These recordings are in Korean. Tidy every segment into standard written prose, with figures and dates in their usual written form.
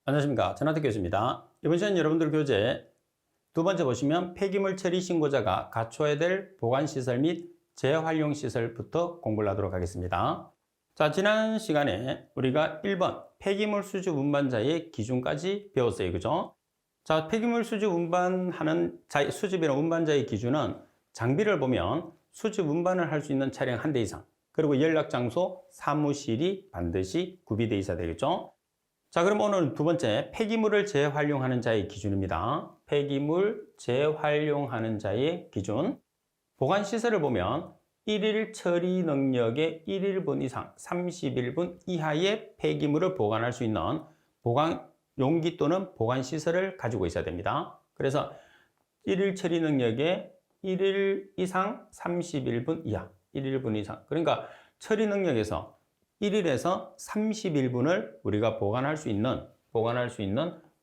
안녕하십니까. 전하택 교수입니다. 이번 시간 여러분들 교재 두 번째 보시면 폐기물 처리 신고자가 갖춰야 될 보관시설 및 재활용시설부터 공부를 하도록 하겠습니다. 자, 지난 시간에 우리가 1번 폐기물 수집 운반자의 기준까지 배웠어요. 그죠? 자, 폐기물 수집 운반하는 수집이나 운반자의 기준은 장비를 보면 수집 운반을 할 수 있는 차량 한 대 이상, 그리고 연락장소, 사무실이 반드시 구비되어 있어야 되겠죠? 자, 그럼 오늘 두 번째 폐기물을 재활용하는 자의 기준입니다. 폐기물 재활용하는 자의 기준. 보관시설을 보면 1일 처리 능력의 1일분 이상 31분 이하의 폐기물을 보관할 수 있는 보관 용기 또는 보관시설을 가지고 있어야 됩니다. 그래서 1일 처리 능력의 1일 이상 31분 이하, 1일분 이상. 그러니까 처리 능력에서 1일에서 31분을 우리가 보관할 수 있는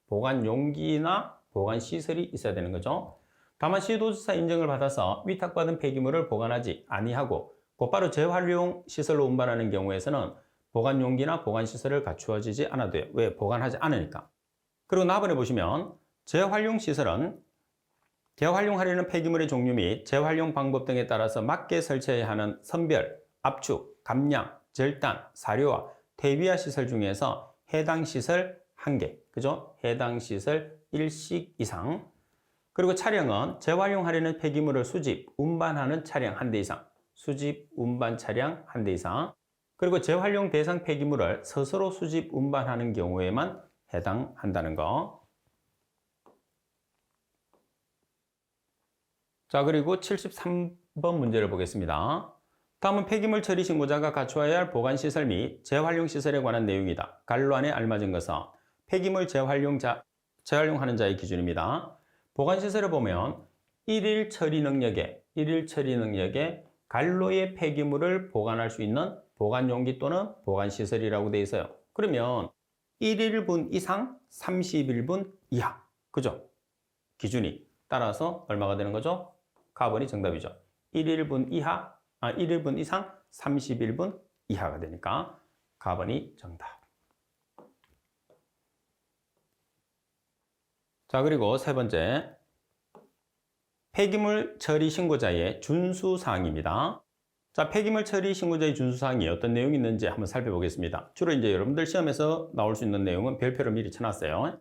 보관 용기나 보관 시설이 있어야 되는 거죠. 다만 시도조사 인증을 받아서 위탁받은 폐기물을 보관하지 아니하고 곧바로 재활용 시설로 운반하는 경우에서는 보관 용기나 보관 시설을 갖추어지지 않아도 돼요. 왜? 보관하지 않으니까. 그리고 나번에 보시면 재활용 시설은 재활용하려는 폐기물의 종류 및 재활용 방법 등에 따라서 맞게 설치해야 하는 선별, 압축, 감량, 절단, 사료와 퇴비화 시설 중에서 해당 시설 1개, 그죠? 해당 시설 1식 이상. 그리고 차량은 재활용하려는 폐기물을 수집, 운반하는 차량 한 대 이상, 수집, 운반 차량 한 대 이상. 그리고 재활용 대상 폐기물을 스스로 수집, 운반하는 경우에만 해당한다는 거. 자, 그리고 73번 문제를 보겠습니다. 다음은 폐기물 처리 신고자가 갖추어야 할 보관시설 및 재활용시설에 관한 내용이다. 갈로 안에 알맞은 것은 폐기물 재활용하는 자의 기준입니다. 보관시설을 보면 1일 처리 능력에 갈로의 폐기물을 보관할 수 있는 보관용기 또는 보관시설이라고 되어 있어요. 그러면 1일분 이상 31분 이하, 그죠? 기준이 따라서 얼마가 되는 거죠? 가번이 정답이죠. 1일분 이상 31분 이하가 되니까 가번이 정답. 자, 그리고 세 번째 폐기물 처리 신고자의 준수사항입니다. 자, 폐기물 처리 신고자의 준수사항이 어떤 내용이 있는지 한번 살펴보겠습니다. 주로 이제 여러분들 시험에서 나올 수 있는 내용은 별표로 미리 쳐놨어요.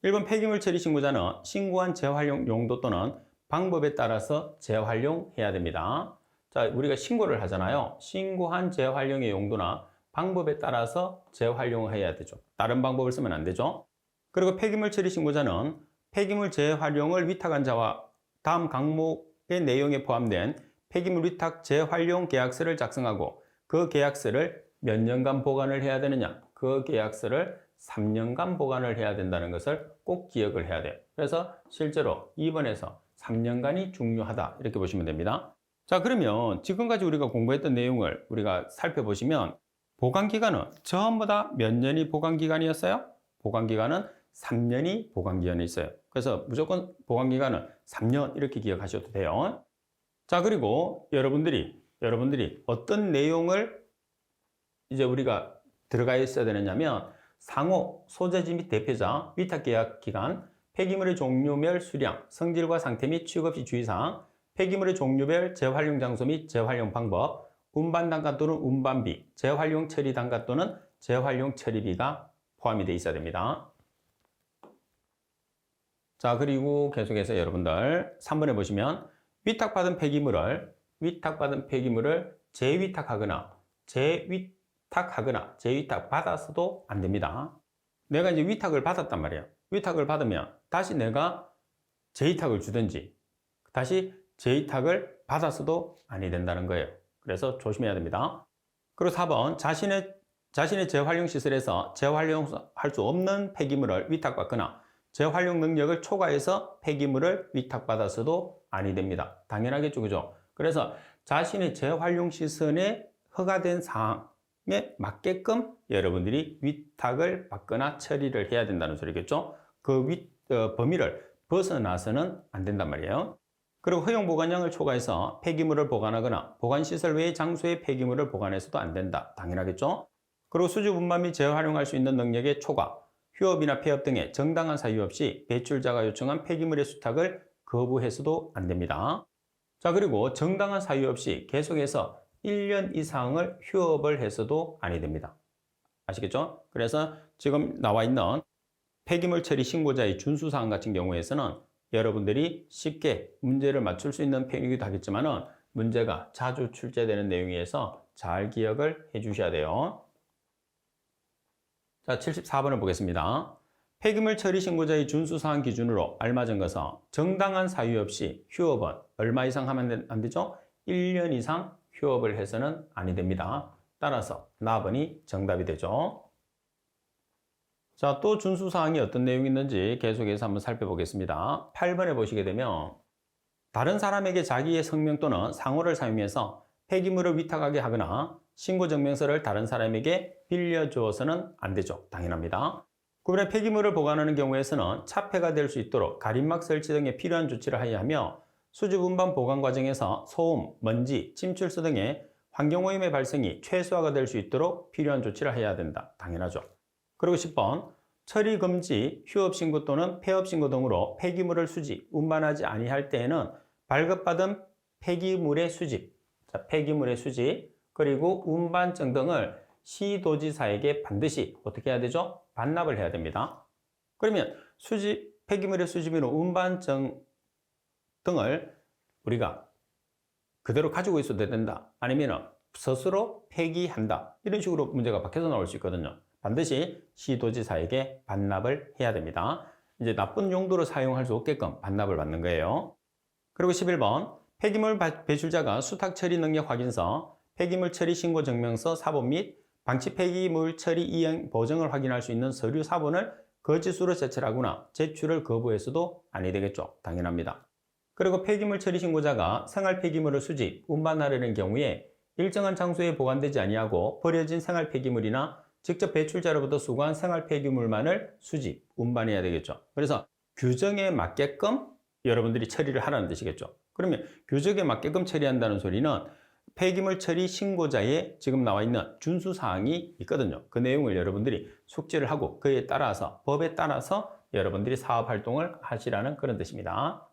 1번 폐기물 처리 신고자는 신고한 재활용 용도 또는 방법에 따라서 재활용해야 됩니다. 자, 우리가 신고를 하잖아요. 신고한 재활용의 용도나 방법에 따라서 재활용을 해야 되죠. 다른 방법을 쓰면 안 되죠. 그리고 폐기물 처리 신고자는 폐기물 재활용을 위탁한 자와 다음 항목의 내용에 포함된 폐기물 위탁 재활용 계약서를 작성하고 그 계약서를 몇 년간 보관을 해야 되느냐? 그 계약서를 3년간 보관을 해야 된다는 것을 꼭 기억을 해야 돼요. 그래서 실제로 2번에서 3년간이 중요하다 이렇게 보시면 됩니다. 자, 그러면 지금까지 우리가 공부했던 내용을 우리가 살펴보시면 보관기간은 전부 다 몇 년이 보관기간이었어요? 보관기간은 3년이 보관기간이 있어요. 그래서 무조건 보관기간은 3년 이렇게 기억하셔도 돼요. 자, 그리고 여러분들이 어떤 내용을 이제 우리가 들어가 있어야 되느냐면 상호, 소재지 및 대표자, 위탁계약 기간, 폐기물의 종류별 수량, 성질과 상태 및 취급 시 주의사항, 폐기물의 종류별 재활용 장소 및 재활용 방법, 운반 단가 또는 운반비, 재활용 처리 단가 또는 재활용 처리비가 포함이 되어 있어야 됩니다. 자, 그리고 계속해서 여러분들 3번에 보시면 위탁받은 폐기물을 재위탁하거나 재위탁받아서도 안 됩니다. 내가 이제 위탁을 받았단 말이에요. 위탁을 받으면 다시 내가 재위탁을 주든지 다시 재위탁을 받아서도 아니 된다는 거예요. 그래서 조심해야 됩니다. 그리고 4번 자신의 재활용 시설에서 재활용할 수 없는 폐기물을 위탁받거나 재활용 능력을 초과해서 폐기물을 위탁받아서도 아니 됩니다. 당연하겠죠, 그죠? 그래서 자신의 재활용 시설에 허가된 사항에 맞게끔 여러분들이 위탁을 받거나 처리를 해야 된다는 소리겠죠? 그 범위를 벗어나서는 안 된단 말이에요. 그리고 허용 보관량을 초과해서 폐기물을 보관하거나 보관시설 외의 장소에 폐기물을 보관해서도 안 된다. 당연하겠죠? 그리고 수집 운반 및 재활용할 수 있는 능력의 초과, 휴업이나 폐업 등의 정당한 사유 없이 배출자가 요청한 폐기물의 수탁을 거부해서도 안 됩니다. 자, 그리고 정당한 사유 없이 계속해서 1년 이상을 휴업을 해서도 아니 됩니다. 아시겠죠? 그래서 지금 나와 있는 폐기물 처리 신고자의 준수사항 같은 경우에서는 여러분들이 쉽게 문제를 맞출 수 있는 편이기도 하겠지만 문제가 자주 출제되는 내용이어서 잘 기억을 해 주셔야 돼요. 자, 74번을 보겠습니다. 폐기물 처리 신고자의 준수사항 기준으로 알맞은 것은 정당한 사유 없이 휴업은 얼마 이상 하면 안 되죠? 1년 이상 휴업을 해서는 아니 됩니다. 따라서 나번이 정답이 되죠. 자, 또 준수사항이 어떤 내용이 있는지 계속해서 한번 살펴보겠습니다. 8번에 보시게 되면 다른 사람에게 자기의 성명 또는 상호를 사용해서 폐기물을 위탁하게 하거나 신고증명서를 다른 사람에게 빌려주어서는 안 되죠. 당연합니다. 구분의 폐기물을 보관하는 경우에서는 차폐가 될 수 있도록 가림막 설치 등의 필요한 조치를 하여야 하며 수집 운반 보관 과정에서 소음, 먼지, 침출수 등의 환경오염의 발생이 최소화가 될 수 있도록 필요한 조치를 해야 된다. 당연하죠. 그리고 10번, 처리 금지, 휴업 신고 또는 폐업 신고 등으로 폐기물을 수집, 운반하지 아니할 때에는 발급받은 폐기물의 수집, 폐기물의 수집, 그리고 운반증 등을 시도지사에게 반드시 어떻게 해야 되죠? 반납을 해야 됩니다. 그러면 폐기물의 수집이나 운반증 등을 우리가 그대로 가지고 있어도 된다. 아니면 스스로 폐기한다. 이런 식으로 문제가 밖에서 나올 수 있거든요. 반드시 시도지사에게 반납을 해야 됩니다. 이제 나쁜 용도로 사용할 수 없게끔 반납을 받는 거예요. 그리고 11번, 폐기물 배출자가 수탁 처리 능력 확인서, 폐기물 처리 신고 증명서 사본 및 방치 폐기물 처리 이행 보증을 확인할 수 있는 서류 사본을 거짓으로 제출하거나 제출을 거부해서도 아니 되겠죠. 당연합니다. 그리고 폐기물 처리 신고자가 생활 폐기물을 수집, 운반하려는 경우에 일정한 장소에 보관되지 아니하고 버려진 생활 폐기물이나 직접 배출자로부터 수거한 생활 폐기물만을 수집, 운반해야 되겠죠. 그래서 규정에 맞게끔 여러분들이 처리를 하라는 뜻이겠죠. 그러면 규정에 맞게끔 처리한다는 소리는 폐기물 처리 신고자에 지금 나와 있는 준수사항이 있거든요. 그 내용을 여러분들이 숙지를 하고 그에 따라서 법에 따라서 여러분들이 사업활동을 하시라는 그런 뜻입니다.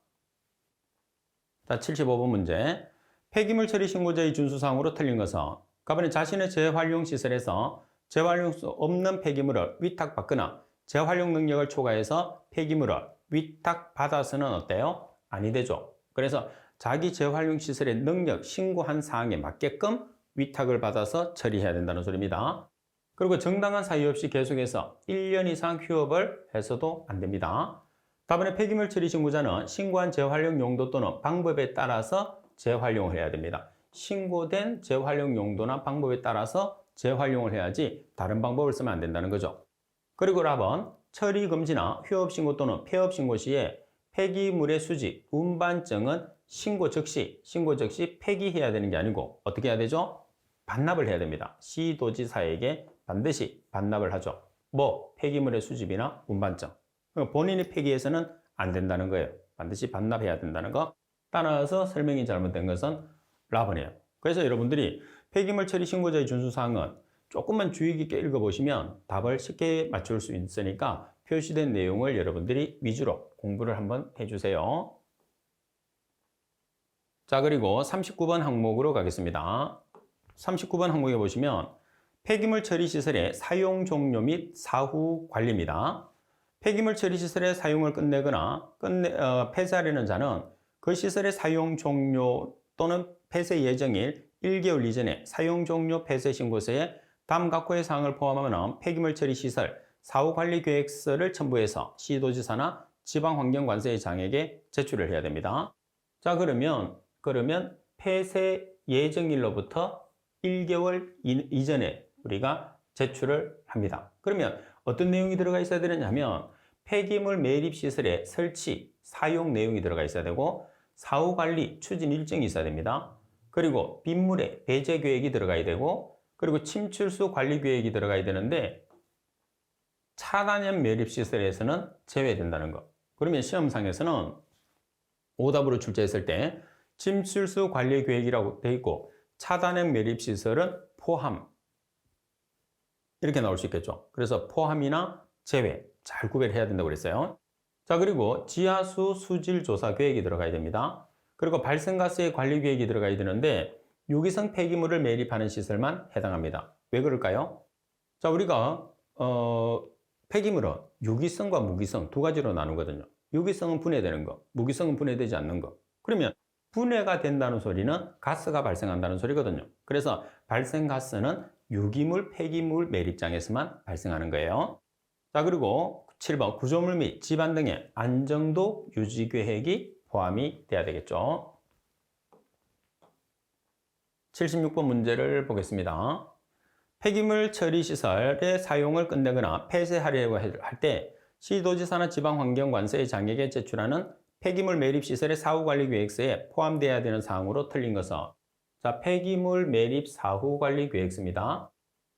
자, 75번 문제. 폐기물 처리 신고자의 준수사항으로 틀린 것은 가번에 자신의 재활용시설에서 재활용 수 없는 폐기물을 위탁받거나 재활용 능력을 초과해서 폐기물을 위탁받아서는 어때요? 아니 되죠. 그래서 자기 재활용 시설의 능력 신고한 사항에 맞게끔 위탁을 받아서 처리해야 된다는 소리입니다. 그리고 정당한 사유 없이 계속해서 1년 이상 휴업을 해서도 안 됩니다. 다음에 폐기물 처리 신고자는 신고한 재활용 용도 또는 방법에 따라서 재활용을 해야 됩니다. 신고된 재활용 용도나 방법에 따라서 재활용을 해야지 다른 방법을 쓰면 안 된다는 거죠. 그리고 4번, 처리 금지나 휴업 신고 또는 폐업 신고 시에 폐기물의 수집, 운반증은 신고 즉시 폐기해야 되는 게 아니고 어떻게 해야 되죠? 반납을 해야 됩니다. 시도지사에게 반드시 반납을 하죠. 폐기물의 수집이나 운반증. 본인이 폐기해서는 안 된다는 거예요. 반드시 반납해야 된다는 거. 따라서 설명이 잘못된 것은 라번이에요. 그래서 여러분들이 폐기물 처리 신고자의 준수사항은 조금만 주의 깊게 읽어보시면 답을 쉽게 맞출 수 있으니까 표시된 내용을 여러분들이 위주로 공부를 한번 해주세요. 자, 그리고 39번 항목으로 가겠습니다. 39번 항목에 보시면 폐기물 처리 시설의 사용 종료 및 사후 관리입니다. 폐기물 처리 시설의 사용을 끝내거나 폐쇄하려는 자는 그 시설의 사용 종료 또는 폐쇄 예정일 1개월 이전에 사용 종료 폐쇄 신고서에 다음 각호의 사항을 포함하는 폐기물 처리 시설 사후 관리 계획서를 첨부해서 시도지사나 지방환경관세청에게 제출을 해야 됩니다. 자, 그러면 폐쇄 예정일로부터 1개월 이전에 우리가 제출을 합니다. 그러면 어떤 내용이 들어가 있어야 되느냐면 폐기물 매립시설의 설치, 사용 내용이 들어가 있어야 되고 사후관리 추진 일정이 있어야 됩니다. 그리고 빗물의 배제 계획이 들어가야 되고 그리고 침출수 관리 계획이 들어가야 되는데 차단형 매립시설에서는 제외된다는 거. 그러면 시험상에서는 오답으로 출제했을 때 침출수 관리 계획이라고 되어 있고 차단형 매립시설은 포함 이렇게 나올 수 있겠죠. 그래서 포함이나 제외 잘 구별해야 된다고 그랬어요. 자, 그리고 지하수 수질 조사 계획이 들어가야 됩니다. 그리고 발생가스의 관리 계획이 들어가야 되는데 유기성 폐기물을 매립하는 시설만 해당합니다. 왜 그럴까요? 자, 우리가 폐기물은 유기성과 무기성 두 가지로 나누거든요. 유기성은 분해되는 거, 무기성은 분해되지 않는 거. 그러면 분해가 된다는 소리는 가스가 발생한다는 소리거든요. 그래서 발생가스는 유기물, 폐기물 매립장에서만 발생하는 거예요. 자, 그리고 7번 구조물 및 집안 등의 안정도 유지 계획이 포함이 돼야 되겠죠. 76번 문제를 보겠습니다. 폐기물 처리 시설의 사용을 끝내거나 폐쇄하려고 할 때 시도지사나 지방환경관서의 장에게 제출하는 폐기물 매립 시설의 사후관리 계획서에 포함되어야 되는 사항으로 틀린 것은, 자, 폐기물 매립 사후관리 계획서입니다.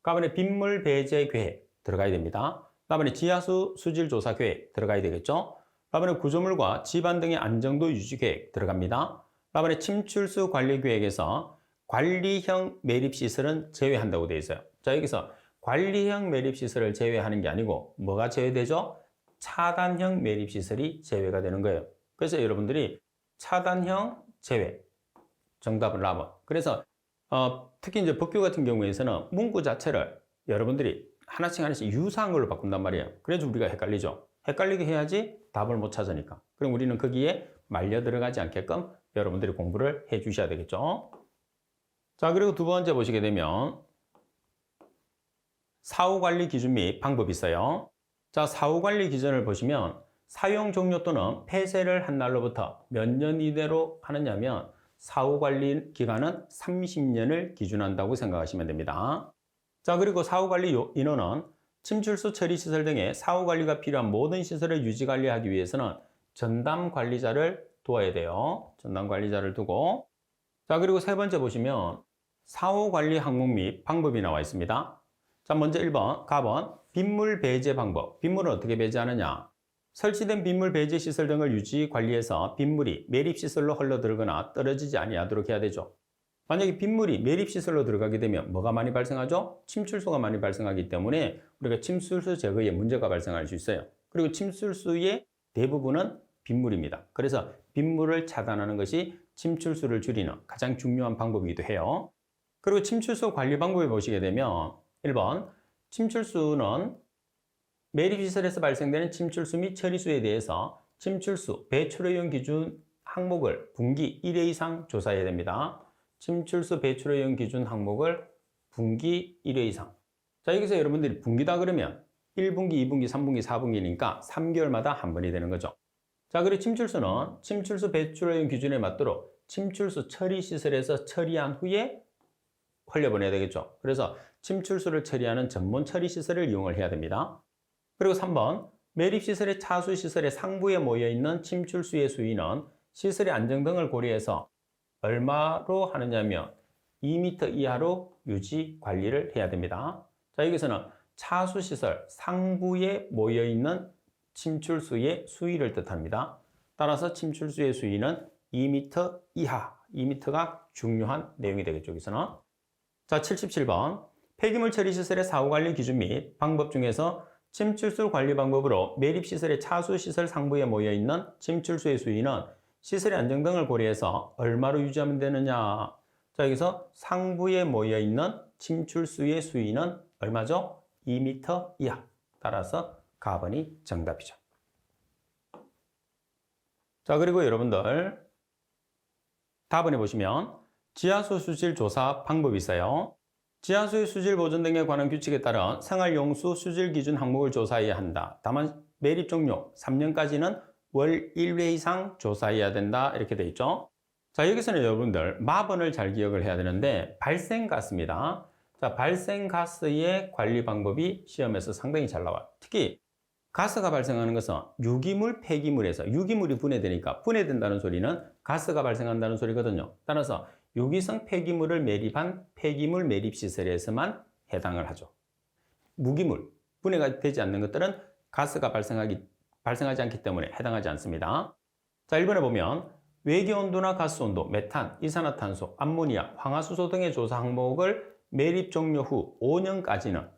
다음에 빗물 배제 계획 들어가야 됩니다. 다음에 지하수 수질 조사 계획 들어가야 되겠죠. 다음에 구조물과 집안 등의 안정도 유지 계획 들어갑니다. 다음에 침출수 관리 계획에서 관리형 매립 시설은 제외한다고 되어 있어요. 자, 여기서 관리형 매립 시설을 제외하는 게 아니고 뭐가 제외되죠? 차단형 매립 시설이 제외가 되는 거예요. 그래서 여러분들이 차단형 제외 정답을 나와. 그래서 특히 이제 법규 같은 경우에서는 문구 자체를 여러분들이 하나씩 유사한 걸로 바꾼단 말이에요. 그래서 우리가 헷갈리죠. 헷갈리게 해야지 답을 못 찾으니까. 그럼 우리는 거기에 말려 들어가지 않게끔 여러분들이 공부를 해 주셔야 되겠죠. 자, 그리고 두 번째 보시게 되면 사후관리 기준 및 방법이 있어요. 자, 사후관리 기준을 보시면 사용 종료 또는 폐쇄를 한 날로부터 몇 년 이내로 하느냐면 사후관리 기간은 30년을 기준한다고 생각하시면 됩니다. 자, 그리고 사후관리 인원은 침출수 처리시설 등의 사후관리가 필요한 모든 시설을 유지관리하기 위해서는 전담관리자를 두어야 돼요. 전담관리자를 두고, 자, 그리고 세 번째 보시면 사후관리 항목 및 방법이 나와 있습니다. 자, 먼저 1번, 가번 빗물 배제 방법. 빗물은 어떻게 배제하느냐? 설치된 빗물 배제 시설 등을 유지 관리해서 빗물이 매립 시설로 흘러들거나 떨어지지 아니하도록 해야 되죠. 만약에 빗물이 매립 시설로 들어가게 되면 뭐가 많이 발생하죠? 침출수가 많이 발생하기 때문에 우리가 침출수 제거에 문제가 발생할 수 있어요. 그리고 침출수의 대부분은 빗물입니다. 그래서 빗물을 차단하는 것이 침출수를 줄이는 가장 중요한 방법이기도 해요. 그리고 침출수 관리 방법을 보시게 되면 1번 침출수는 매립시설에서 발생되는 침출수 및 처리수에 대해서 침출수 배출오염 기준 항목을 분기 1회 이상 조사해야 됩니다. 침출수 배출오염 기준 항목을 분기 1회 이상. 자, 여기서 여러분들이 분기다 그러면 1분기, 2분기, 3분기, 4분기니까 3개월마다 한 번이 되는 거죠. 자, 그리고 침출수는 침출수 배출오염 기준에 맞도록 침출수 처리시설에서 처리한 후에 흘려보내야 되겠죠. 그래서 침출수를 처리하는 전문 처리시설을 이용을 해야 됩니다. 그리고 3번 매립시설의 차수시설의 상부에 모여있는 침출수의 수위는 시설의 안정 등을 고려해서 얼마로 하느냐면 2m 이하로 유지 관리를 해야 됩니다. 자, 여기서는 차수시설 상부에 모여있는 침출수의 수위를 뜻합니다. 따라서 침출수의 수위는 2m 이하, 2m가 중요한 내용이 되겠죠. 여기서는. 자, 77번 폐기물 처리시설의 사후관리 기준 및 방법 중에서 침출수 관리 방법으로 매립시설의 차수시설 상부에 모여있는 침출수의 수위는 시설의 안정 등을 고려해서 얼마로 유지하면 되느냐. 자, 여기서 상부에 모여있는 침출수의 수위는 얼마죠? 2m 이하. 따라서 가번이 정답이죠. 자, 그리고 여러분들 답안에 보시면 지하수 수질 조사 방법이 있어요. 지하수의 수질 보존 등에 관한 규칙에 따라 생활용수 수질 기준 항목을 조사해야 한다. 다만 매립 종료 3년까지는 월 1회 이상 조사해야 된다. 이렇게 돼 있죠. 자, 여기서는 여러분들 마번을 잘 기억을 해야 되는데 발생가스입니다. 자, 발생가스의 관리 방법이 시험에서 상당히 잘 나와요. 특히 가스가 발생하는 것은 유기물, 폐기물에서 유기물이 분해되니까 분해된다는 소리는 가스가 발생한다는 소리거든요. 따라서 유기성 폐기물을 매립한 폐기물 매립 시설에서만 해당을 하죠. 무기물, 분해가 되지 않는 것들은 가스가 발생하지 않기 때문에 해당하지 않습니다. 자, 1번에 보면 외기온도나 가스온도, 메탄, 이산화탄소, 암모니아, 황화수소 등의 조사 항목을 매립 종료 후 5년까지는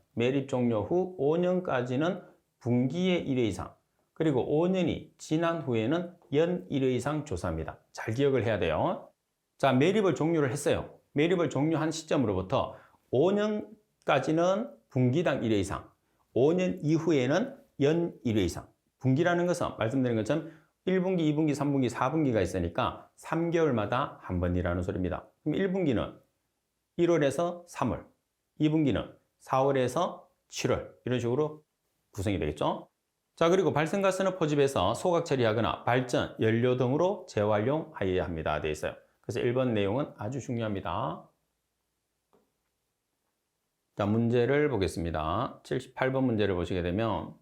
분기에 1회 이상, 그리고 5년이 지난 후에는 연 1회 이상 조사합니다. 잘 기억을 해야 돼요. 자, 매립을 종료를 했어요. 매립을 종료한 시점으로부터 5년까지는 분기당 1회 이상, 5년 이후에는 연 1회 이상. 분기라는 것은 말씀드린 것처럼 1분기, 2분기, 3분기, 4분기가 있으니까 3개월마다 한 번이라는 소리입니다. 그럼 1분기는 1월에서 3월, 2분기는 4월에서 7월 이런 식으로 구성이 되겠죠. 자, 그리고 발생가스는 포집해서 소각 처리하거나 발전, 연료 등으로 재활용하여야 합니다. 되어 있어요. 그래서 1번 내용은 아주 중요합니다. 자, 문제를 보겠습니다. 78번 문제를 보시게 되면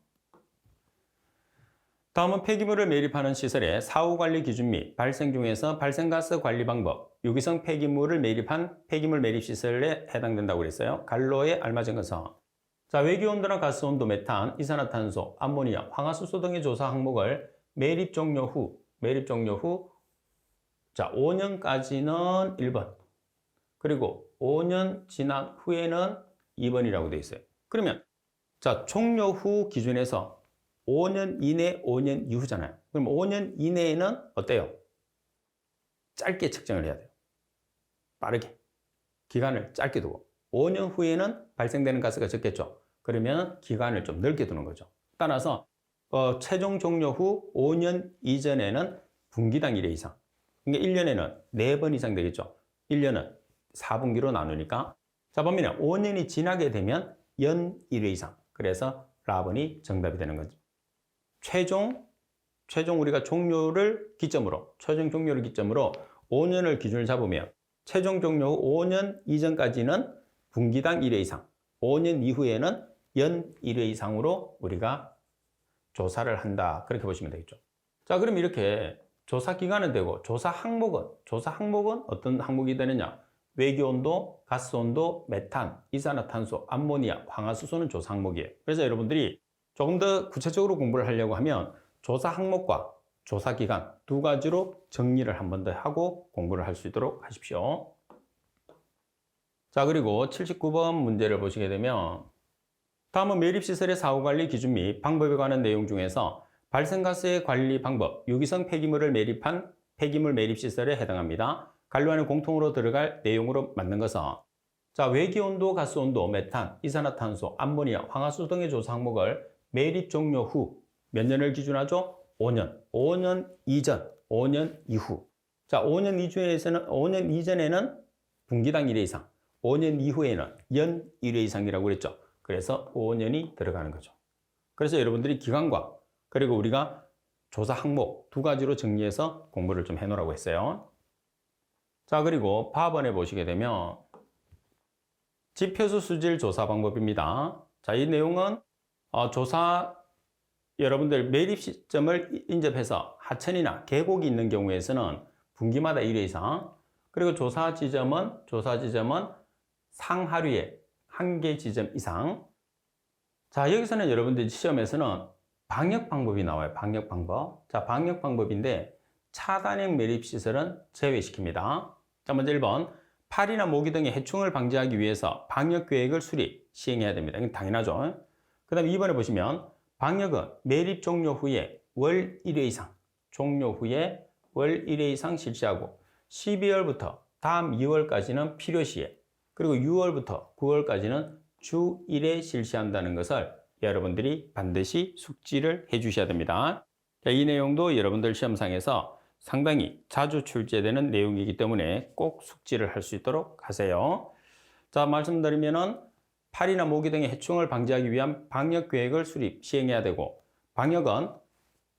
다음은 폐기물을 매립하는 시설의 사후관리 기준 및 발생 중에서 발생가스 관리 방법, 유기성 폐기물을 매립한 폐기물 매립 시설에 해당된다고 그랬어요. 갈로에 알맞은 것은 자, 외기온도나 가스온도, 메탄, 이산화탄소, 암모니아, 황화수소 등의 조사 항목을 매립 종료 후 자, 5년까지는 1번, 그리고 5년 지난 후에는 2번이라고 되어 있어요. 그러면 자, 종료 후 기준에서 5년 이내, 5년 이후잖아요. 그럼 5년 이내에는 어때요? 짧게 측정을 해야 돼요. 빠르게. 기간을 짧게 두고. 5년 후에는 발생되는 가스가 적겠죠. 그러면 기간을 좀 넓게 두는 거죠. 따라서 최종 종료 후 5년 이전에는 분기당 1회 이상. 그러니까 1년에는 4번 이상 되겠죠. 1년은 4분기로 나누니까. 자, 보면 5년이 지나게 되면 연 1회 이상. 그래서 라번이 정답이 되는 거죠. 최종 우리가 최종 종료를 기점으로 5년을 기준을 잡으면 최종 종료 후 5년 이전까지는 분기당 1회 이상, 5년 이후에는 연 1회 이상으로 우리가 조사를 한다. 그렇게 보시면 되겠죠. 자, 그럼 이렇게 조사 기간은 되고 조사 항목은 어떤 항목이 되느냐? 외기온도, 가스온도, 메탄, 이산화탄소, 암모니아, 황화수소는 조사 항목이에요. 그래서 여러분들이 조금 더 구체적으로 공부를 하려고 하면 조사 항목과 조사 기간 두 가지로 정리를 한 번 더 하고 공부를 할 수 있도록 하십시오. 자, 그리고 79번 문제를 보시게 되면 다음은 매립시설의 사후관리 기준 및 방법에 관한 내용 중에서 발생가스의 관리 방법, 유기성 폐기물을 매립한 폐기물 매립시설에 해당합니다. 관료안에 공통으로 들어갈 내용으로 맞는 것은 자, 외기온도, 가스온도, 메탄, 이산화탄소, 암모니아, 황화수소 등의 조사 항목을 매립 종료 후 몇 년을 기준하죠? 5년. 5년 이전, 5년 이후. 자, 5년 이전에는 분기당 1회 이상, 5년 이후에는 연 1회 이상이라고 그랬죠. 그래서 5년이 들어가는 거죠. 그래서 여러분들이 기간과 그리고 우리가 조사 항목 두 가지로 정리해서 공부를 좀 해놓으라고 했어요. 자, 그리고 파번에 보시게 되면 지표수 수질 조사 방법입니다. 자, 이 내용은 여러분들 매립 시점을 인접해서 하천이나 계곡이 있는 경우에서는 분기마다 1회 이상, 그리고 조사 지점은 상하류에 1개 지점 이상. 자, 여기서는 여러분들 시험에서는 방역 방법이 나와요. 방역 방법. 자, 방역 방법인데 차단형 매립 시설은 제외시킵니다. 자, 먼저 1번. 파리나 모기 등의 해충을 방지하기 위해서 방역 계획을 시행해야 됩니다. 이건 당연하죠. 그 다음에 2번에 보시면 방역은 매립 종료 후에 월 1회 이상, 실시하고 12월부터 다음 2월까지는 필요시에, 그리고 6월부터 9월까지는 주 1회 실시한다는 것을 여러분들이 반드시 숙지를 해 주셔야 됩니다. 자, 이 내용도 여러분들 시험상에서 상당히 자주 출제되는 내용이기 때문에 꼭 숙지를 할 수 있도록 하세요. 자, 말씀드리면은 파리나 모기 등의 해충을 방지하기 위한 방역 계획을 시행해야 되고, 방역은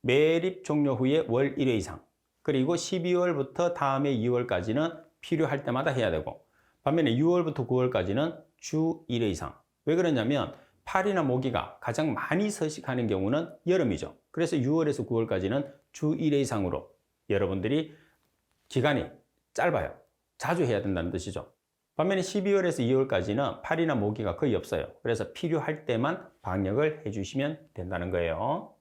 매립 종료 후에 월 1회 이상, 그리고 12월부터 다음해 2월까지는 필요할 때마다 해야 되고, 반면에 6월부터 9월까지는 주 1회 이상. 왜 그러냐면 파리나 모기가 가장 많이 서식하는 경우는 여름이죠. 그래서 6월에서 9월까지는 주 1회 이상으로 여러분들이 기간이 짧아요. 자주 해야 된다는 뜻이죠. 반면에 12월에서 2월까지는 파리나 모기가 거의 없어요. 그래서 필요할 때만 방역을 해주시면 된다는 거예요.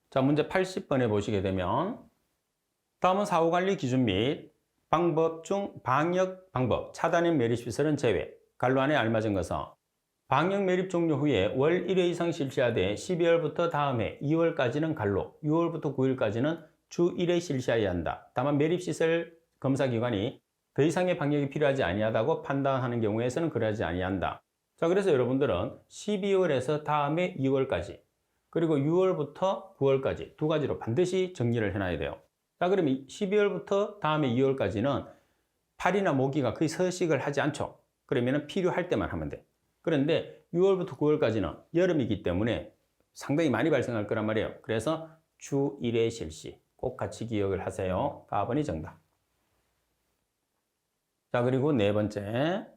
자, 문제 80번에 보시게 되면 다음은 사후관리 기준 및 방법 중 방역 방법, 차단형 매립시설은 제외. 갈로 안에 알맞은 것은 방역 매립 종료 후에 월 1회 이상 실시하되 12월부터 다음 해 2월까지는 갈로, 6월부터 9일까지는 주 1회 실시해야 한다. 다만 매립시설 검사기관이 더 이상의 방역이 필요하지 아니하다고 판단하는 경우에서는 그러하지 아니한다. 자, 그래서 여러분들은 12월에서 다음 해 2월까지 그리고 6월부터 9월까지 두 가지로 반드시 정리를 해놔야 돼요. 자, 그러면 12월부터 다음 해 2월까지는 팔이나 모기가 거의 서식을 하지 않죠. 그러면 필요할 때만 하면 돼. 그런데 6월부터 9월까지는 여름이기 때문에 상당히 많이 발생할 거란 말이에요. 그래서 주 1회 실시 꼭 같이 기억을 하세요. 4번이 정답. 자, 그리고 네 번째,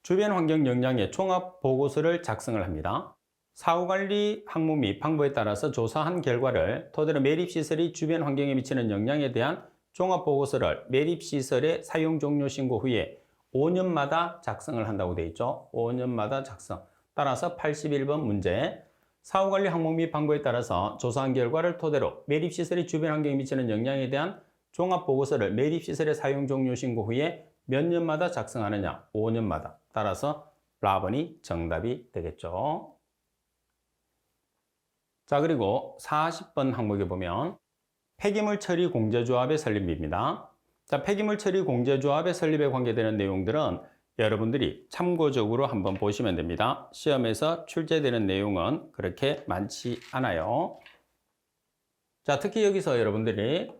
주변 환경 영향의 종합 보고서를 작성을 합니다. 사후관리 항목 및 방법에 따라서 조사한 결과를 토대로 매립시설이 주변 환경에 미치는 영향에 대한 종합 보고서를 매립시설의 사용 종료 신고 후에 5년마다 작성을 한다고 되어 있죠. 5년마다 작성. 따라서 81번 문제. 사후관리 항목 및 방법에 따라서 조사한 결과를 토대로 매립시설이 주변 환경에 미치는 영향에 대한 종합보고서를 매립시설의 사용 종료 신고 후에 몇 년마다 작성하느냐? 5년마다. 따라서 라번이 정답이 되겠죠. 자, 그리고 40번 항목에 보면 폐기물 처리 공제조합의 설립입니다. 자, 폐기물 처리 공제조합의 설립에 관계되는 내용들은 여러분들이 참고적으로 한번 보시면 됩니다. 시험에서 출제되는 내용은 그렇게 많지 않아요. 자, 특히 여기서 여러분들이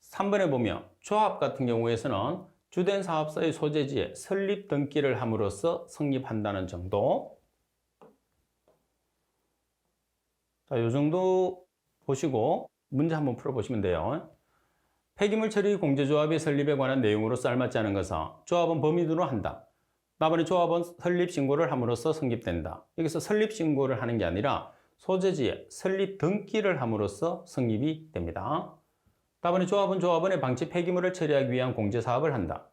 3번에 보면 조합 같은 경우에서는 주된 사업소의 소재지에 설립 등기를 함으로써 성립한다는 정도. 자, 이 정도 보시고 문제 한번 풀어보시면 돼요. 폐기물 처리 공제조합의 설립에 관한 내용으로서 알맞지 않은 것은 조합은 범위로 한다. 나번에 조합은 설립 신고를 함으로써 성립된다. 여기서 설립 신고를 하는 게 아니라 소재지에 설립 등기를 함으로써 성립이 됩니다. 답은 조합은 조합원의 방치 폐기물을 처리하기 위한 공제사업을 한다.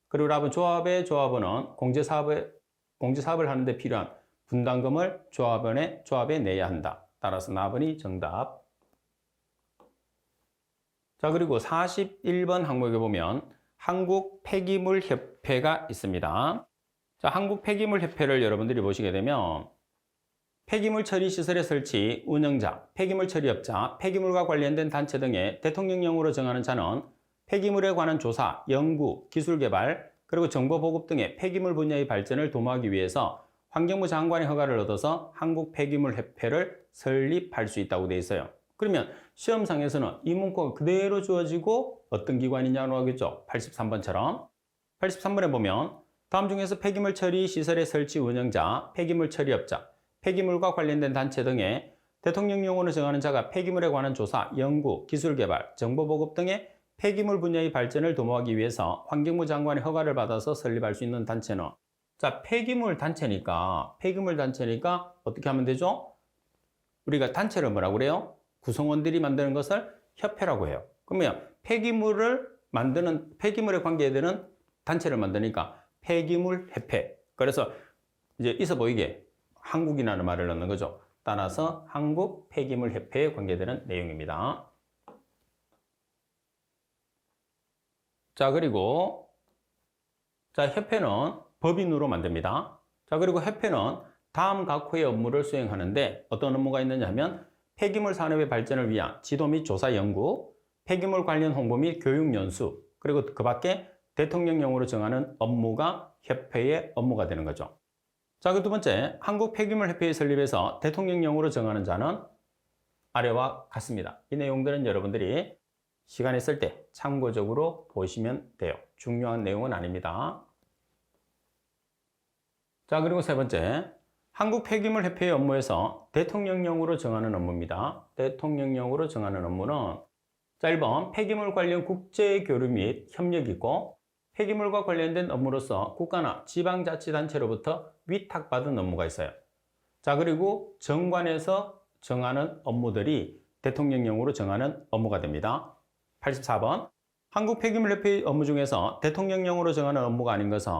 그리고 답은 조합원은 공제사업을 하는 데 필요한 분담금을 조합에 내야 한다. 따라서 나번이 정답. 자, 그리고 41번 항목에 보면 한국폐기물협회가 있습니다. 자, 한국폐기물협회를 여러분들이 보시게 되면 폐기물 처리 시설의 설치, 운영자, 폐기물 처리업자, 폐기물과 관련된 단체 등의 대통령령으로 정하는 자는 폐기물에 관한 조사, 연구, 기술 개발, 그리고 정보 보급 등의 폐기물 분야의 발전을 도모하기 위해서 환경부 장관의 허가를 얻어서 한국폐기물협회를 설립할 수 있다고 되어 있어요. 그러면 시험상에서는 이 문구가 그대로 주어지고 어떤 기관이냐고 하겠죠. 83번처럼. 83번에 보면 다음 중에서 폐기물 처리 시설의 설치 운영자, 폐기물 처리업자, 폐기물과 관련된 단체 등의 대통령령으로 정하는 자가 폐기물에 관한 조사, 연구, 기술 개발, 정보 보급 등의 폐기물 분야의 발전을 도모하기 위해서 환경부 장관의 허가를 받아서 설립할 수 있는 단체는, 자, 폐기물 단체니까 어떻게 하면 되죠? 우리가 단체를 뭐라고 그래요? 구성원들이 만드는 것을 협회라고 해요. 그러면 폐기물에 관계되는 단체를 만드니까 폐기물협회. 그래서 이제 있어 보이게 한국이라는 말을 넣는 거죠. 따라서 한국폐기물협회에 관계되는 내용입니다. 자, 그리고 협회는 법인으로 만듭니다. 자, 그리고 협회는 다음 각호의 업무를 수행하는데 어떤 업무가 있느냐 하면 폐기물 산업의 발전을 위한 지도 및 조사 연구, 폐기물 관련 홍보 및 교육 연수, 그리고 그 밖에 대통령령으로 정하는 업무가 협회의 업무가 되는 거죠. 자, 그 두 번째, 한국폐기물협회의 설립에서 대통령령으로 정하는 자는 아래와 같습니다. 이 내용들은 여러분들이 시간 있을 때 참고적으로 보시면 돼요. 중요한 내용은 아닙니다. 자, 그리고 세 번째, 한국폐기물협회의 업무에서 대통령령으로 정하는 업무입니다. 대통령령으로 정하는 업무는 1번, 폐기물 관련 국제교류 및 협력이 있고 폐기물과 관련된 업무로서 국가나 지방자치단체로부터 위탁받은 업무가 있어요. 자, 그리고 정관에서 정하는 업무들이 대통령령으로 정하는 업무가 됩니다. 84번, 한국폐기물협회의 업무 중에서 대통령령으로 정하는 업무가 아닌 것은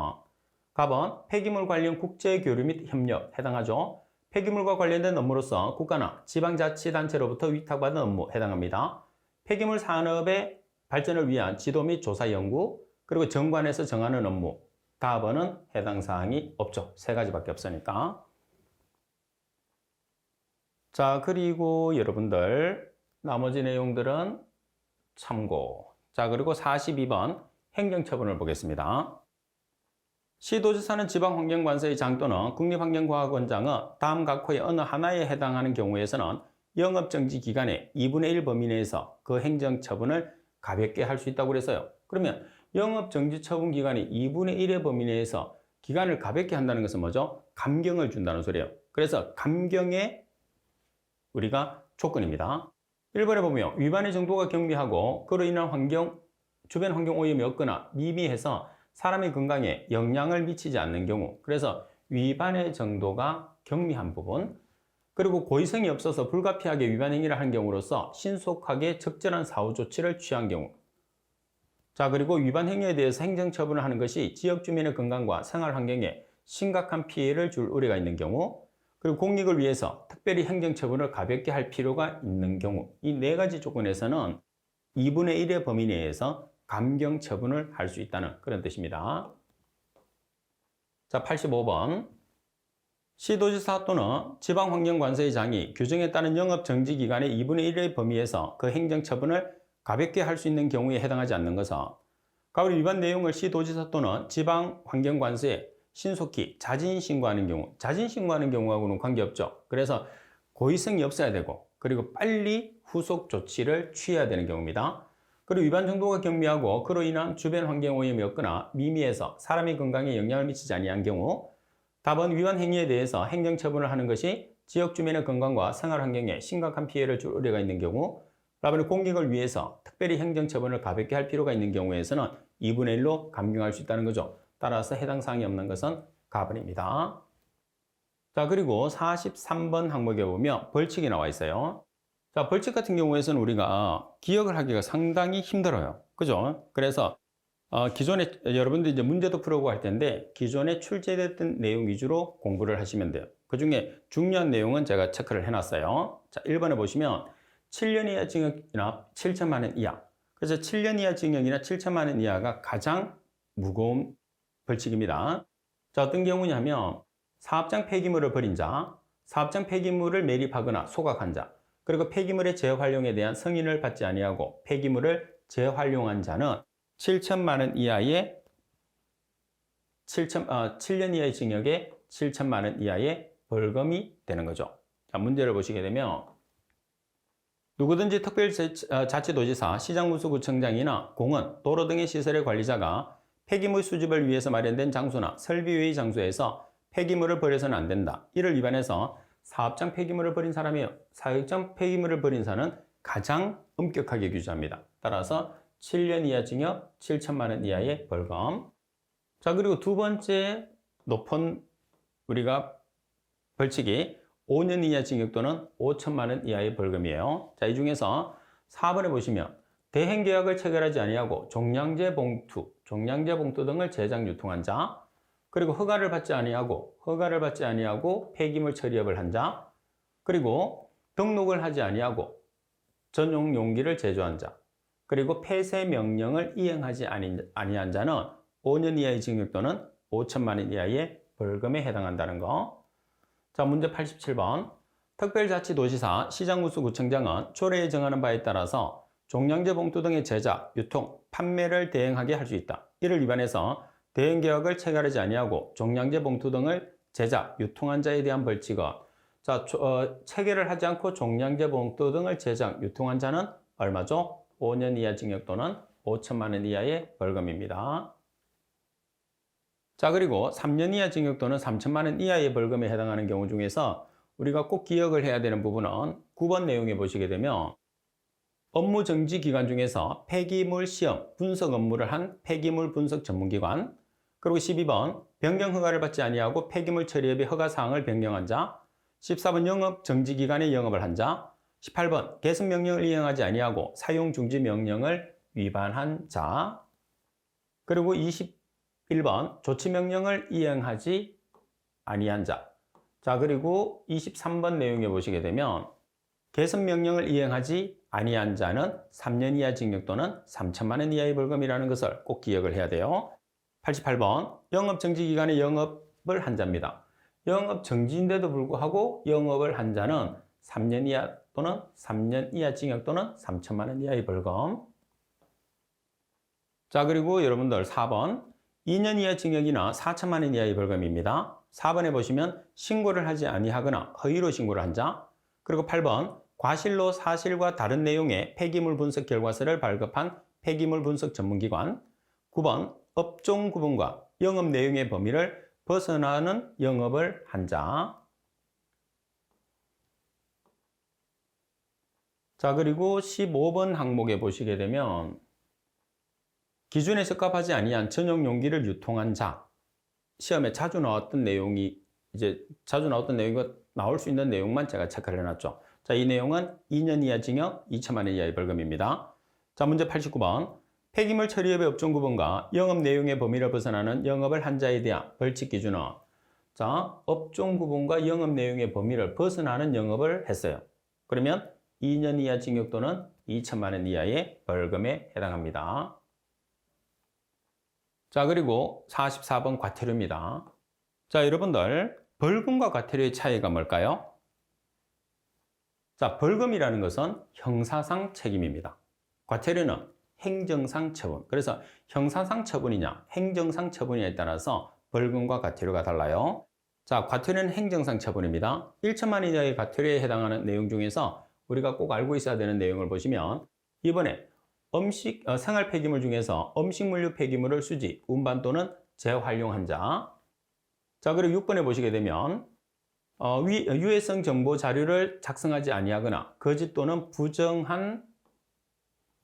가번, 폐기물 관련 국제교류 및 협력 해당하죠. 폐기물과 관련된 업무로서 국가나 지방자치단체로부터 위탁받은 업무 해당합니다. 폐기물 산업의 발전을 위한 지도 및 조사 연구, 그리고 정관에서 정하는 업무, 답은 해당 사항이 없죠. 세 가지밖에 없으니까. 자, 그리고 여러분들 나머지 내용들은 참고. 자, 그리고 42번 행정처분을 보겠습니다. 시도지사는 지방환경관서의 장 또는 국립환경과학원장의 다음 각호의 어느 하나에 해당하는 경우에서는 영업정지 기간의 2분의 1 범위 내에서 그 행정처분을 가볍게 할 수 있다고 그랬어요. 그러면 영업정지 처분 기간이 2분의 1의 범위 내에서 기간을 가볍게 한다는 것은 뭐죠? 감경을 준다는 소리예요. 그래서 감경의 우리가 조건입니다. 1번에 보면 위반의 정도가 경미하고 그로 인한 주변 환경 오염이 없거나 미미해서 사람의 건강에 영향을 미치지 않는 경우, 그래서 위반의 정도가 경미한 부분, 그리고 고의성이 없어서 불가피하게 위반 행위를 한 경우로서 신속하게 적절한 사후 조치를 취한 경우. 자, 그리고 위반 행위에 대해서 행정처분을 하는 것이 지역 주민의 건강과 생활 환경에 심각한 피해를 줄 우려가 있는 경우, 그리고 공익을 위해서 특별히 행정처분을 가볍게 할 필요가 있는 경우, 이 네 가지 조건에서는 2분의 1의 범위 내에서 감경 처분을 할 수 있다는 그런 뜻입니다. 자, 85번. 시도지사 또는 지방환경관서의 장이 규정에 따른 영업정지 기간의 2분의 1의 범위에서 그 행정처분을 가볍게 할 수 있는 경우에 해당하지 않는 것은 가uli 위반 내용을 시도지사 또는 지방환경관서에 신속히 자진신고하는 경우, 자진신고하는 경우하고는 관계없죠. 그래서 고의성이 없어야 되고, 그리고 빨리 후속 조치를 취해야 되는 경우입니다. 그리고 위반 정도가 경미하고 그로 인한 주변 환경 오염이 없거나 미미해서 사람의 건강에 영향을 미치지 아니한 경우, 답은 위반 행위에 대해서 행정처분을 하는 것이 지역 주민의 건강과 생활 환경에 심각한 피해를 줄 우려가 있는 경우, 답은 공익을 위해서 특별히 행정처분을 가볍게 할 필요가 있는 경우에서는 2분의 1로 감경할 수 있다는 거죠. 따라서 해당 사항이 없는 것은 가번입니다. 자, 그리고 43번 항목에 보면 벌칙이 나와 있어요. 자, 벌칙 같은 경우에서는 우리가 기억을 하기가 상당히 힘들어요. 그죠? 그래서 기존에 여러분들 이제 문제도 풀어보고 할 텐데 기존에 출제됐던 내용 위주로 공부를 하시면 돼요. 그 중에 중요한 내용은 제가 체크를 해놨어요. 자, 1번에 보시면 7년 이하 징역이나 7천만 원 이하. 그래서 7년 이하 징역이나 7천만 원 이하가 가장 무거운 벌칙입니다. 자, 어떤 경우냐면 사업장 폐기물을 버린 자, 사업장 폐기물을 매립하거나 소각한 자, 그리고 폐기물의 재활용에 대한 승인을 받지 아니하고 폐기물을 재활용한 자는 7천만 원 이하의 7년 이하의 징역에 7천만 원 이하의 벌금이 되는 거죠. 자, 문제를 보시게 되면 누구든지 특별자치도지사, 시장군수구청장이나 공원, 도로 등의 시설의 관리자가 폐기물 수집을 위해서 마련된 장소나 설비 외의 장소에서 폐기물을 버려서는 안 된다. 이를 위반해서 사업장 폐기물을 버린 사람이에요. 사업장 폐기물을 버린 사는 가장 엄격하게 규제합니다. 따라서 7년 이하 징역, 7천만 원 이하의 벌금. 자, 그리고 두 번째 높은 우리가 벌칙이 5년 이하 징역 또는 5천만 원 이하의 벌금이에요. 자, 이 중에서 4번에 보시면 대행계약을 체결하지 아니하고 종량제 봉투 등을 제작 유통한 자, 그리고 허가를 받지 아니하고 폐기물 처리업을 한 자, 그리고 등록을 하지 아니하고 전용 용기를 제조한 자, 그리고 폐쇄 명령을 이행하지 아니한 자는 5년 이하의 징역 또는 5천만 원 이하의 벌금에 해당한다는 거. 자, 문제 87번. 특별자치도지사, 시장군수구청장은 조례에 정하는 바에 따라서 종량제 봉투 등의 제작, 유통, 판매를 대행하게 할 수 있다. 이를 위반해서 대행계약을 체결하지 아니하고 종량제 봉투 등을 제작, 유통한 자에 대한 벌칙은 자, 체결을 하지 않고 종량제 봉투 등을 제작, 유통한 자는 얼마죠? 5년 이하 징역 또는 5천만 원 이하의 벌금입니다. 자, 그리고 3년 이하 징역 또는 3천만 원 이하의 벌금에 해당하는 경우 중에서 우리가 꼭 기억을 해야 되는 부분은 9번 내용에 보시게 되면 업무 정지 기간 중에서 폐기물 시험, 분석 업무를 한 폐기물 분석 전문기관, 그리고 12번 변경 허가를 받지 아니하고 폐기물 처리업의 허가 사항을 변경한 자, 14번 영업 정지 기간에 영업을 한 자, 18번 개선 명령을 이행하지 아니하고 사용 중지 명령을 위반한 자, 그리고 21번 조치 명령을 이행하지 아니한 자. 자, 그리고 23번 내용에 보시게 되면 개선 명령을 이행하지 아니한 자는 3년 이하 징역 또는 3천만 원 이하의 벌금이라는 것을 꼭 기억을 해야 돼요. 88번 영업정지기간에 영업을 한 자입니다. 영업정지인데도 불구하고 영업을 한 자는 3년 이하 또는 3년 이하 징역 또는 3천만 원 이하의 벌금. 자, 그리고 여러분들 4번 2년 이하 징역이나 4천만 원 이하의 벌금입니다. 4번에 보시면 신고를 하지 아니하거나 허위로 신고를 한 자. 그리고 8번 과실로 사실과 다른 내용의 폐기물 분석 결과서를 발급한 폐기물 분석 전문기관. 9번 업종 구분과 영업 내용의 범위를 벗어나는 영업을 한 자. 자, 그리고 15번 항목에 보시게 되면 기준에 적합하지 아니한 전용 용기를 유통한 자. 시험에 자주 나왔던 내용이 나올 수 있는 내용만 제가 체크를 해놨죠. 자, 이 내용은 2년 이하 징역 2천만 원 이하의 벌금입니다. 자, 문제 89번. 폐기물 처리업의 업종 구분과 영업 내용의 범위를 벗어나는 영업을 한 자에 대한 벌칙 기준은, 자, 업종 구분과 영업 내용의 범위를 벗어나는 영업을 했어요. 그러면 2년 이하 징역 또는 2천만 원 이하의 벌금에 해당합니다. 자, 그리고 44번 과태료입니다. 자, 여러분들 벌금과 과태료의 차이가 뭘까요? 자, 벌금이라는 것은 형사상 책임입니다. 과태료는 행정상 처분. 그래서 형사상 처분이냐 행정상 처분이냐에 따라서 벌금과 과태료가 달라요. 자, 과태료는 행정상 처분입니다. 1천만 원 이하의 과태료에 해당하는 내용 중에서 우리가 꼭 알고 있어야 되는 내용을 보시면, 이번에 생활 폐기물 중에서 음식물류 폐기물을 수지, 운반 또는 재활용한 자. 자, 그리고 6번에 보시게 되면 유해성 정보 자료를 작성하지 아니하거나 거짓 또는 부정한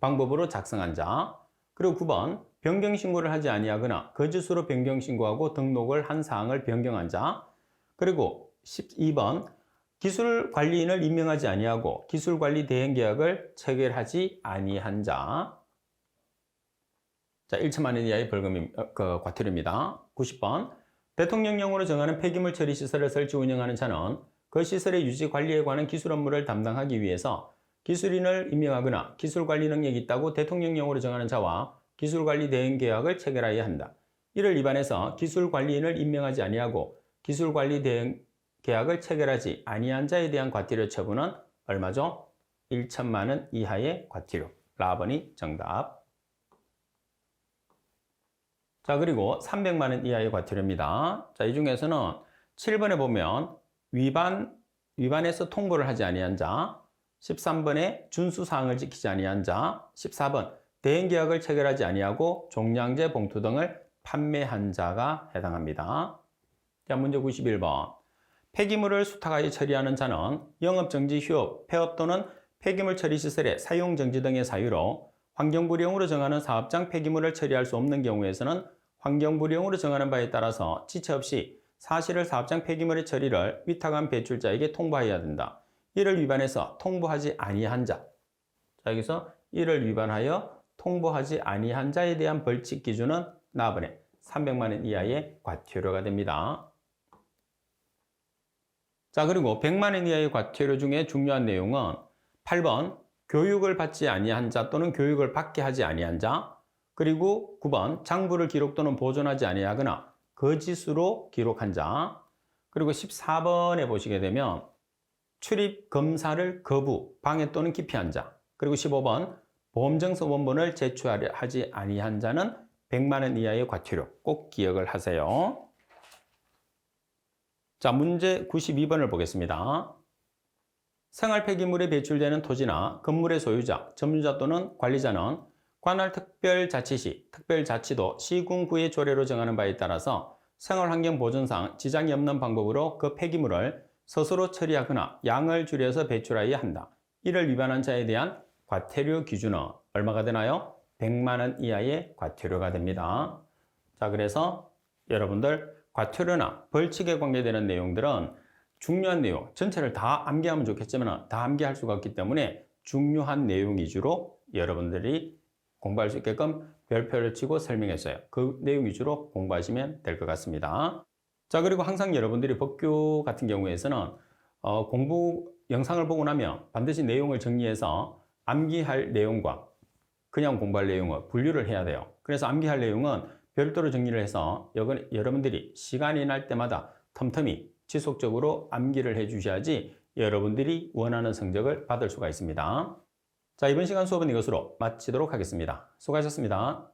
방법으로 작성한 자. 그리고 9번 변경 신고를 하지 아니하거나 거짓으로 변경 신고하고 등록을 한 사항을 변경한 자. 그리고 12번 기술관리인을 임명하지 아니하고 기술관리 대행 계약을 체결하지 아니한 자. 자, 1천만 원 이하의 과태료입니다. 90번 대통령령으로 정하는 폐기물 처리 시설을 설치 운영하는 자는 그 시설의 유지 관리에 관한 기술 업무를 담당하기 위해서 기술인을 임명하거나 기술관리 능력이 있다고 대통령령으로 정하는 자와 기술관리 대행 계약을 체결하여야 한다. 이를 위반해서 기술관리인을 임명하지 아니하고 기술관리 대행 계약을 체결하지 아니한 자에 대한 과태료 처분은 얼마죠? 1천만 원 이하의 과태료. 라번이 정답. 자, 그리고 300만 원 이하의 과태료입니다. 자, 이 중에서는 7번에 보면 위반해서 통보를 하지 아니한 자, 13번에 준수사항을 지키지 아니한 자, 14번 대행계약을 체결하지 아니하고 종량제 봉투 등을 판매한 자가 해당합니다. 자, 문제 91번. 폐기물을 수탁하여 처리하는 자는 영업정지, 휴업, 폐업 또는 폐기물 처리시설의 사용정지 등의 사유로 환경부령으로 정하는 사업장 폐기물을 처리할 수 없는 경우에서는 환경부령으로 정하는 바에 따라서 지체 없이 사실을 사업장 폐기물의 처리를 위탁한 배출자에게 통보해야 된다. 이를 위반해서 통보하지 아니한 자. 자, 여기서 이를 위반하여 통보하지 아니한 자에 대한 벌칙 기준은 나번에 300만 원 이하의 과태료가 됩니다. 자, 그리고 100만 원 이하의 과태료 중에 중요한 내용은 8번 교육을 받지 아니한 자 또는 교육을 받게 하지 아니한 자, 그리고 9번 장부를 기록 또는 보존하지 아니하거나 거짓으로 기록한 자, 그리고 14번에 보시게 되면 출입 검사를 거부, 방해 또는 기피한 자, 그리고 15번 보험증서 원본을 제출하지 아니한 자는 100만 원 이하의 과태료. 꼭 기억을 하세요. 자, 문제 92번을 보겠습니다. 생활 폐기물에 배출되는 토지나 건물의 소유자, 점유자 또는 관리자는 관할 특별자치시, 특별자치도, 시군구의 조례로 정하는 바에 따라서 생활환경 보존상 지장이 없는 방법으로 그 폐기물을 스스로 처리하거나 양을 줄여서 배출하여야 한다. 이를 위반한 자에 대한 과태료 기준은 얼마가 되나요? 100만 원 이하의 과태료가 됩니다. 자, 그래서 여러분들 과태료나 벌칙에 관계되는 내용들은 중요한 내용, 전체를 다 암기하면 좋겠지만 다 암기할 수가 없기 때문에 중요한 내용 위주로 여러분들이 공부할 수 있게끔 별표를 치고 설명했어요. 그 내용 위주로 공부하시면 될 것 같습니다. 자, 그리고 항상 여러분들이 법규 같은 경우에서는 공부 영상을 보고 나면 반드시 내용을 정리해서 암기할 내용과 그냥 공부할 내용을 분류를 해야 돼요. 그래서 암기할 내용은 별도로 정리를 해서 여러분들이 시간이 날 때마다 틈틈이 지속적으로 암기를 해 주셔야지 여러분들이 원하는 성적을 받을 수가 있습니다. 자, 이번 시간 수업은 이것으로 마치도록 하겠습니다. 수고하셨습니다.